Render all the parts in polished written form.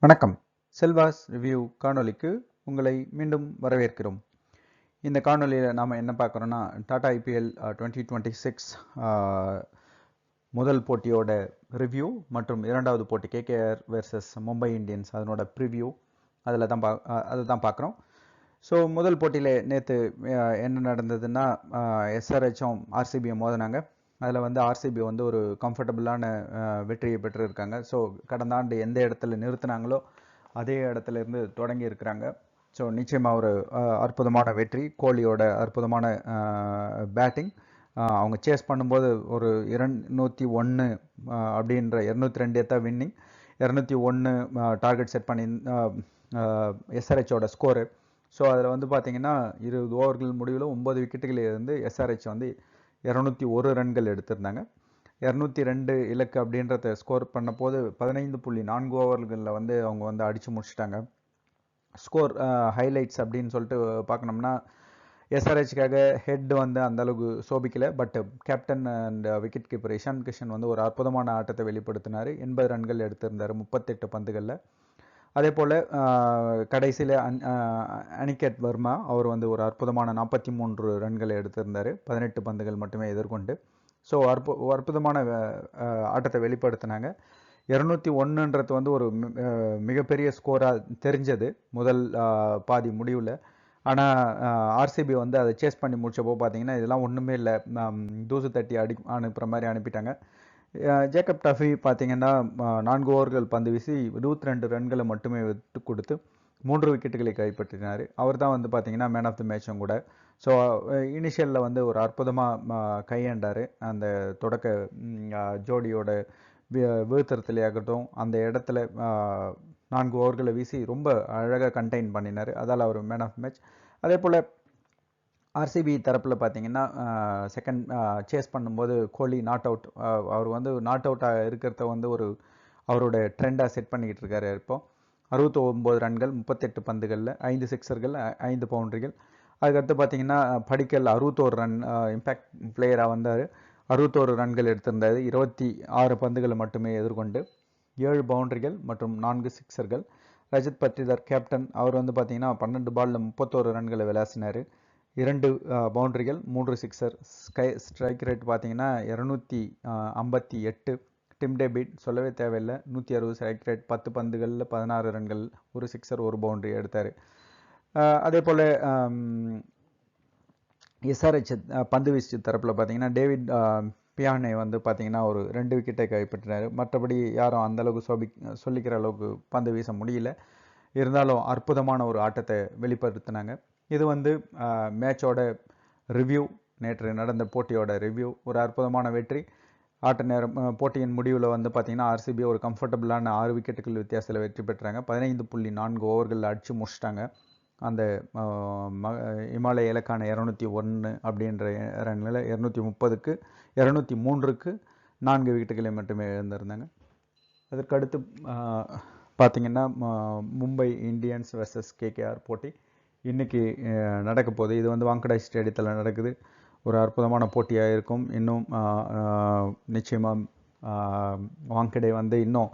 வணக்கம். செல்வாஸ் ரிவ்யூ காணொளிக்கு உங்களை மீண்டும் வரவேற்கிறோம். இந்த காணொளியில நாம என்ன பார்க்குறோம்னா, டாடா ஐபிஎல் 2026 முதல் போட்டியோட ரிவ்யூ மற்றும் இரண்டாவது போட்டி கேகேஆர் வெர்சஸ் மும்பை இந்தியன்ஸ் அதனோட ப்ரிவ்யூ அதை தான் பார்க்குறோம். ஸோ முதல் போட்டியில் நேற்று என்ன நடந்ததுன்னா, எஸ்ஆர்ஹெச்சும் ஆர்சிபியும் மோதினாங்க. அதில் வந்து ஆர்சிபி வந்து ஒரு கம்ஃபர்டபுளான வெற்றியை பெற்றிருக்காங்க. ஸோ கடந்த ஆண்டு எந்த இடத்துல நிறுத்தினாங்களோ அதே இடத்துல இருந்து தொடங்கி இருக்கிறாங்க. ஸோ நிச்சயமாக ஒரு அற்புதமான வெற்றி, கோலியோட அற்புதமான பேட்டிங். அவங்க சேஸ் பண்ணும்போது ஒரு 201 அப்படின்ற 202 தான் வின்னிங், 201 டார்கெட் செட் பண்ணி எஸ்ஆர்ஹெச்சோட ஸ்கோரு. ஸோ அதில் வந்து பார்த்தீங்கன்னா 20 ஓவர்கள் முடிவில் 9 விக்கெட்டுகளில் இருந்து எஸ்ஆர்ஹெச் வந்து 201 ரன்கள் எடுத்திருந்தாங்க. 202 இலக்கு அப்படின்றத ஸ்கோர் பண்ண போது 15.4 ஓவர்களில் வந்து அவங்க வந்து அடித்து முடிச்சிட்டாங்க. ஸ்கோர் ஹைலைட்ஸ் அப்படின்னு சொல்லிட்டு பார்க்கணும்னா, எஸ்ஆர்ஹெச்காக ஹெட் வந்து அந்த அளவுக்கு சோபிக்கலை. But captain and wicket keeper Ishan Kishan வந்து ஒரு அற்புதமான ஆட்டத்தை வெளிப்படுத்தினார். 80 ரன்கள் எடுத்திருந்தார் 38 பந்துகளில். அதே போல் கடைசியில் அனிகேத் வர்மா அவர் வந்து ஒரு அற்புதமான 43 ரன்களை எடுத்திருந்தார் 18 பந்துகள் மட்டுமே எதிர்கொண்டு. ஸோ அற்புதமான ஆட்டத்தை வெளிப்படுத்தினாங்க. 201ன்றது வந்து ஒரு மிகப்பெரிய ஸ்கோராக தெரிஞ்சது முதல் பாதி முடிவில். ஆனால் ஆர்சிபி வந்து அதை சேஸ் பண்ணி முடிச்சப்போ பார்த்தீங்கன்னா இதெல்லாம் ஒன்றுமே இல்லை, தூசு தட்டி அனுப்புகிற மாதிரி அனுப்பிட்டாங்க. ஜேக்கப் டஃபி பார்த்தீங்கன்னா 4 ஓவர்கள் பந்து வீசி 22 ரன்களை மட்டுமே விட்டு கொடுத்து 3 விக்கெட்டுகளை கைப்பற்றினார். அவர் தான் வந்து பார்த்தீங்கன்னா மேன் ஆஃப் தி மேட்சும் கூட. ஸோ இனிஷியலில் வந்து ஒரு அற்புதமாக கையாண்டார். அந்த தொடக்க ஜோடியோட வீழ்த்தறதுலையாகட்டும் அந்த இடத்துல 4 ஓவர்களை வீசி ரொம்ப அழகாக கண்டெயின் பண்ணினார். அதால் அவர் மேன் ஆஃப் மேட்ச். அதே போல் ஆர்சிபி தரப்பில் பார்த்தீங்கன்னா செகண்ட் சேஸ் பண்ணும்போது கோலி நாட் அவுட். அவர் வந்து நாட் அவுட்டாக இருக்கிறத வந்து ஒரு அவரோட ட்ரெண்டாக செட் பண்ணிக்கிட்டு இருக்காரு. இப்போ 69 ரன்கள் 38 பந்துகளில் 5 சிக்ஸர்கள் 5 பவுண்டரிகள். அதுக்கடுத்து பார்த்தீங்கன்னா படிக்கல் 61 ரன் இம்பேக்ட் பிளேயராக வந்தார். 61 ரன்கள் எடுத்திருந்தார் 26 பந்துகளை மட்டுமே எதிர்கொண்டு 7 பவுண்டரிகள் மற்றும் 4 சிக்ஸர்கள். ரஜத் பட்டிதார் கேப்டன் அவர் வந்து பார்த்தீங்கன்னா 12 பாலில் 31 ரன்களை விளாசினார், 2 பவுண்டரிகள் 3 சிக்ஸர். ஸ்ட்ரைக் ரேட் பார்த்தீங்கன்னா 258. டிம் டேவிட் சொல்லவே தேவையில்லை, 160 ஸ்ட்ரைக் ரேட், 10 பந்துகளில் 16 ரன்கள், 1 சிக்ஸர் 1 பவுண்டரி எடுத்தார். அதே போல் எஸ்ஆர்ஹெச் பந்து வீச்சு தரப்பில் பார்த்தீங்கன்னா டேவிட் பியானே வந்து பார்த்தீங்கன்னா ஒரு 2 விக்கெட்டை கைப்பற்றினார். மற்றபடி யாரும் அந்தளவுக்கு சொல்லிக்கிற அளவுக்கு பந்து வீச முடியல. இருந்தாலும் அற்புதமான ஒரு ஆட்டத்தை வெளிப்படுத்தினாங்க. இது வந்து மேட்சோட ரிவ்யூ, நேற்று நடந்த போட்டியோட ரிவ்யூ. ஒரு அற்புதமான வெற்றி. ஆட்ட நேரம் போட்டியின் முடிவில் வந்து பார்த்திங்கன்னா ஆர்சிபி ஒரு கம்ஃபர்டபுளான 6 விக்கெட்டுகள் வித்தியாசத்தில் வெற்றி பெற்றாங்க. 15.4 ஓவர்களில் அடித்து முடிச்சிட்டாங்க. அந்த இமாலய இலக்கான 201 அப்படின்ற ரன்னில் 230க்கு 203க்கு 4 விக்கெட்டுகளை மட்டுமே இழந்திருந்தாங்க. அதற்கடுத்து பார்த்திங்கன்னா மும்பை இந்தியன்ஸ் வெர்சஸ் கேகேஆர் போட்டி இன்றைக்கி நடக்க போகுது. இது வந்து வாங்கடே ஸ்டேடியத்தில் நடக்குது. ஒரு அற்புதமான போட்டியாக இருக்கும். இன்னும் நிச்சயமாக வாங்கடே வந்து இன்னும்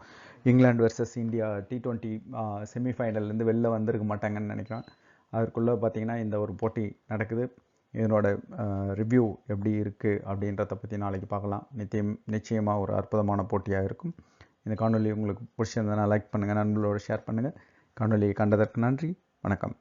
இங்கிலாந்து வெர்சஸ் இந்தியா T20 செமிஃபைனல்லேருந்து வெளில வந்திருக்க மாட்டாங்கன்னு நினைக்கிறேன். அதற்குள்ளே பார்த்திங்கன்னா இந்த ஒரு போட்டி நடக்குது. இதனோட ரிவ்யூ எப்படி இருக்குது அப்படின்றத பற்றி நாளைக்கு பார்க்கலாம். நிச்சயமாக ஒரு அற்புதமான போட்டியாக இருக்கும். இந்த காணொலி உங்களுக்கு பிடிச்சிருந்ததுன்னா லைக் பண்ணுங்கள், நண்பர்களோடு ஷேர் பண்ணுங்கள். காணொலியை கண்டதற்கு நன்றி. வணக்கம்.